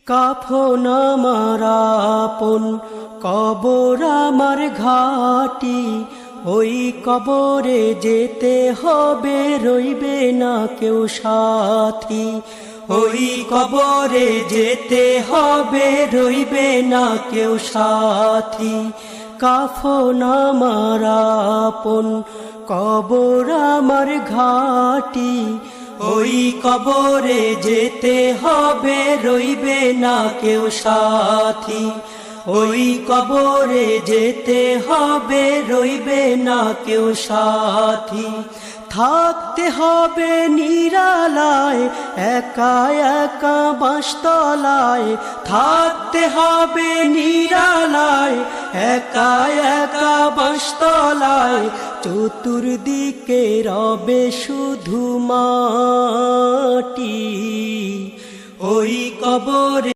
কাফন আমার আপন, কবর আমার ঘাটি, ওই কবরে যেতে হবে, রইবে না কেউ সাথী। ওই কবরে যেতে হবে, রইবে না কেউ সাথী। কাফন আমার আপন, কবর আমার ঘাটি, ওই কবরে যেতে হবে, রইবে না কেউ সাথী। ওই কবরে যেতে হবে, রইবে না কেউ সাথী। থাকতে হবে নিরালায়, একা একা বাঁশতলায়। থাকতে হবে নিরালায়, একা একা বাঁশতলায়। চতুর্দিকে রবে শুধু মাটি, ওই কবরে